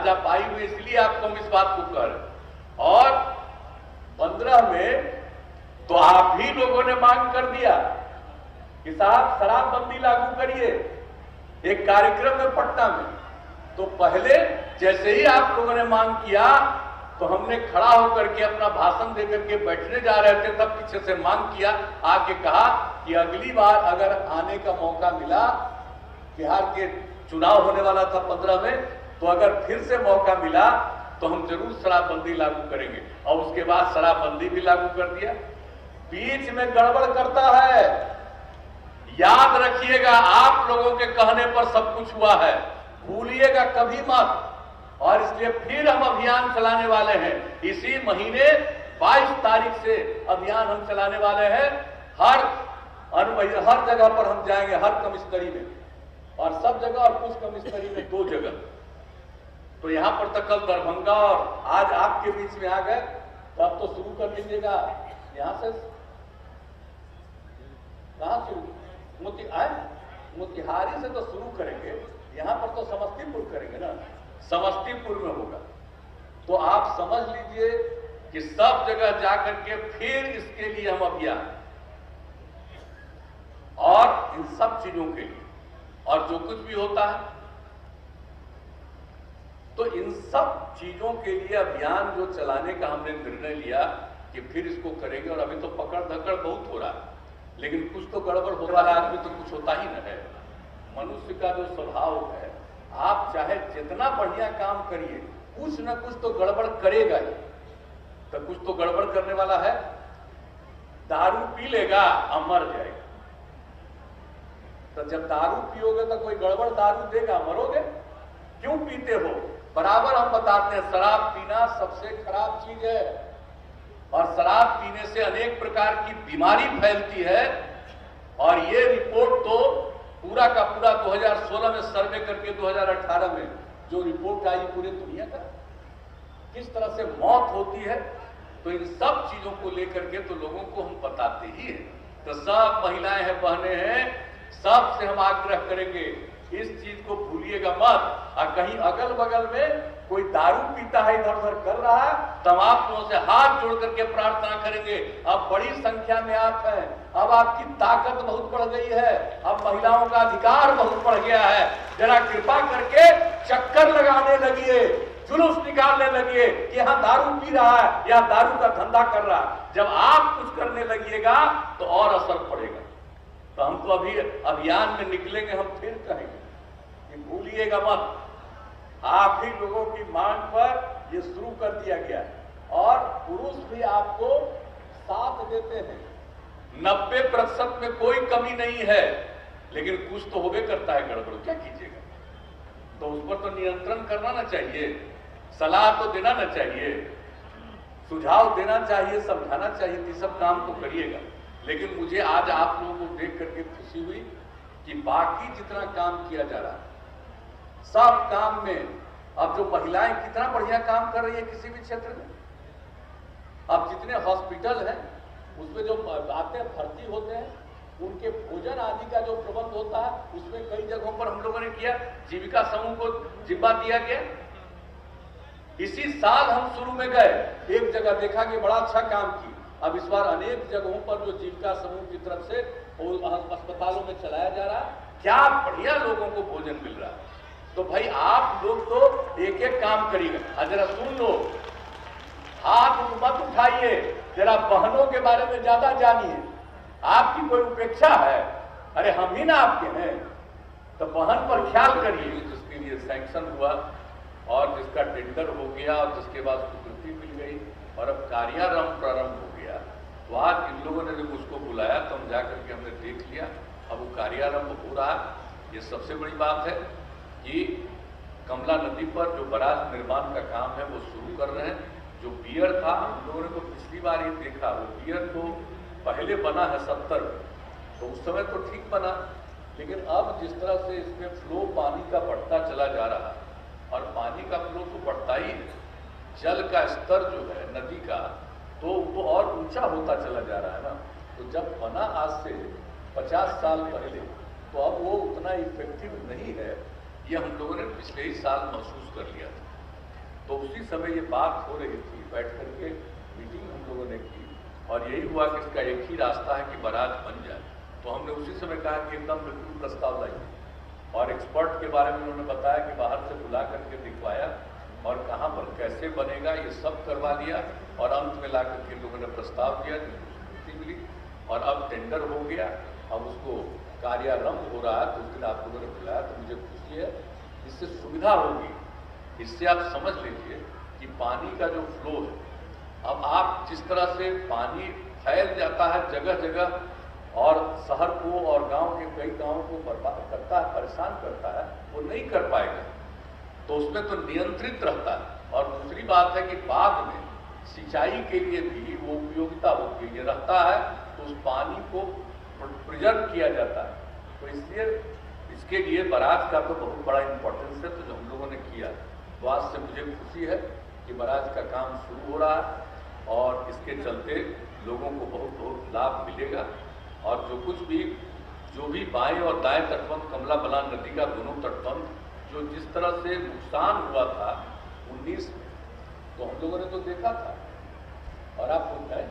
आज आप आई हुए इसलिए आपको हम इस बात को कह रहे। और 15 में तो आप ही लोगों ने मांग कर दिया कि साहब शराबबंदी लागू करिए, एक कार्यक्रम में पटना में। तो पहले जैसे ही आप लोगों ने मांग किया तो हमने खड़ा होकर के अपना भाषण देकर के बैठने जा रहे थे, तब पीछे से मांग किया, आके कहा कि अगली बार अगर आने का मौका मिला, बिहार के चुनाव होने वाला था 15 में, तो अगर फिर से मौका मिला तो हम जरूर शराबबंदी लागू करेंगे। और उसके बाद शराबबंदी भी लागू कर दिया। बीच में गड़बड़ करता है, याद रखिएगा, आप लोगों के कहने पर सब कुछ हुआ है, भूलिएगा कभी मत। और इसलिए फिर हम अभियान चलाने वाले हैं, इसी महीने 22 तारीख से अभियान हम चलाने वाले हैं। हर जगह पर हम जाएंगे, हर कमिश्नरी में, और सब जगह, और कुछ कमिश्नरी में 2 जगह। तो यहां पर तक कल दरभंगा और आज आपके बीच में आ गए, तो अब तो शुरू कर लीजिएगा। यहां से कहां शुरू? मोतिहारी से तो शुरू करेंगे, यहां पर तो समस्तीपुर करेंगे ना, समस्तीपुर में होगा। तो आप समझ लीजिए कि सब जगह जाकर के फिर इसके लिए हम अभियान, और इन सब चीजों के लिए, और जो कुछ भी होता है, तो इन सब चीजों के लिए अभियान जो चलाने का हमने निर्णय लिया कि फिर इसको करेंगे। और अभी तो पकड़ धकड़ बहुत हो रहा है, लेकिन कुछ तो गड़बड़ हो रहा है, आदमी तो कुछ होता ही न है। मनुष्य का जो स्वभाव है, आप चाहे जितना बढ़िया काम करिए, कुछ न कुछ तो गड़बड़ करेगा ही। तो कुछ तो गड़बड़ करने वाला है। दारू पी लेगा और मर जाएगा। तो जब दारू पियोगे तो कोई गड़बड़ दारू देगा, मरोगे। क्यों पीते हो? बराबर हम बताते हैं, शराब पीना सबसे खराब चीज है, और शराब पीने से अनेक प्रकार की बीमारी फैलती है। और ये रिपोर्ट तो पूरा का पूरा 2016 में सर्वे करके 2018 में जो रिपोर्ट आई पूरी दुनिया का, किस तरह से मौत होती है। तो इन सब चीजों को लेकर के तो लोगों को हम बताते ही हैं। तो सब महिलाएं हैं, बहनें हैं, सबसे हम आग्रह करेंगे, इस चीज को भूलिएगा मत। और कहीं अगल बगल में कोई दारू पीता है, इधर उधर कर रहा है, तब आप लोगों से हाथ जोड़ करके प्रार्थना करेंगे। अब बड़ी संख्या में आप हैं, अब आपकी ताकत बहुत बढ़ गई है, अब महिलाओं का अधिकार बहुत बढ़ गया है। जरा कृपा करके चक्कर लगाने लगिए, जुलूस निकालने लगिए कि यहाँ दारू पी रहा है या दारू का धंधा कर रहा है। जब आप कुछ करने लगिएगा तो और असर पड़ेगा। तो हम तो अभी अभियान में निकलेंगे, हम फिर कहेंगे कि भूलिएगा मत। आप ही लोगों की मांग पर ये शुरू कर दिया गया है, और पुरुष भी आपको साथ देते हैं। 90% में कोई कमी नहीं है, लेकिन कुछ तो होबे करता है गड़बड़, क्या कीजिएगा। तो उस पर तो नियंत्रण करना ना चाहिए, सलाह तो देना ना चाहिए, सुझाव देना चाहिए, समझाना चाहिए। ये सब काम तो करिएगा। लेकिन मुझे आज आप लोगों को देख करके खुशी हुई कि बाकी जितना काम किया जा रहा है, सब काम में अब जो महिलाएं कितना बढ़िया काम कर रही है किसी भी क्षेत्र में। अब जितने हॉस्पिटल हैं उसमें जो आते हैं, भर्ती होते हैं, उनके भोजन आदि का जो प्रबंध होता है, उसमें कई जगहों पर हम लोगों ने किया, जीविका समूह को जिम्मा दिया गया। इसी साल हम शुरू में गए, एक जगह देखा कि बड़ा अच्छा काम की। अब इस बार अनेक जगहों पर जो जीविका समूह की तरफ से अस्पतालों में चलाया जा रहा है, क्या बढ़िया लोगों को भोजन मिल रहा है। तो भाई आप लोग तो एक एक काम करिएगा। जरा सुन लो, हाथ मत उठाइए, जरा बहनों के बारे में ज्यादा जानिए। आपकी कोई उपेक्षा है? अरे हम ही ना आपके हैं, तो बहन पर ख्याल करिए। जिसके लिए सैंक्शन हुआ और जिसका टेंडर हो गया और जिसके बाद स्वीकृति मिल गई और अब कार्यारंभ प्रारंभ हो गया, तो आज इन लोगों ने जब उसको बुलाया तो हम जाकर के हमने देख लिया, अब वो कार्यारंभ हो रहा है। ये सबसे बड़ी बात है कि कमला नदी पर जो बराज निर्माण का काम है वो शुरू कर रहे हैं। जो पियर था, हम लोगों ने तो पिछली बार ही देखा, वो पियर तो पहले बना है 70 में, तो उस समय तो ठीक बना, लेकिन अब जिस तरह से इसमें फ्लो पानी का बढ़ता चला जा रहा है, और पानी का फ्लो तो बढ़ता ही है, जल का स्तर जो है नदी का तो वो और ऊंचा होता चला जा रहा है ना। तो जब बना आज से 50 साल पहले, तो अब वो उतना इफेक्टिव नहीं है, ये हम लोगों ने पिछले ही साल महसूस कर लिया था। तो उसी समय ये बात हो रही थी, बैठ करके मीटिंग हम लोगों ने की और यही हुआ कि इसका एक ही रास्ता है कि बारात बन जाए। तो हमने उसी समय कहा कि एकदम बिल्कुल प्रस्ताव लाइए और एक्सपर्ट के बारे में उन्होंने बताया कि बाहर से बुला करके दिखवाया और कहाँ पर कैसे बनेगा ये सब करवा लिया और अंत में ला करके लोगों ने प्रस्ताव दिया, जिसको मिली और अब टेंडर हो गया। अब उसको कार्यारंभ हो रहा है। तो उस दिन आप लोगों ने बुलाया तो मुझे खुशी है, इससे सुविधा होगी। इससे आप समझ लीजिए कि पानी का जो फ्लो है, अब आप जिस तरह से पानी फैल जाता है जगह जगह और शहर को और गांव के कई गांवों को बर्बाद करता है, परेशान करता है, वो नहीं कर पाएगा। तो उसमें तो नियंत्रित रहता है। और दूसरी बात है कि बाद में सिंचाई के लिए भी वो उपयोगिता होती है, ये रहता है तो उस पानी को प्रिजर्व किया जाता है। तो इसलिए इसके लिए बारात का तो बहुत बड़ा इंपॉर्टेंस है। तो जो हम लोगों ने किया, तो आज से मुझे खुशी है कि बारात का काम शुरू हो रहा है और इसके चलते लोगों को बहुत बहुत लाभ मिलेगा। और जो भी बाएं और दाएं तटबंध, कमला बलान नदी का दोनों तटबंध जो जिस तरह से नुकसान हुआ था 19 में, तो हम लोगों ने तो देखा था। और आप बताएं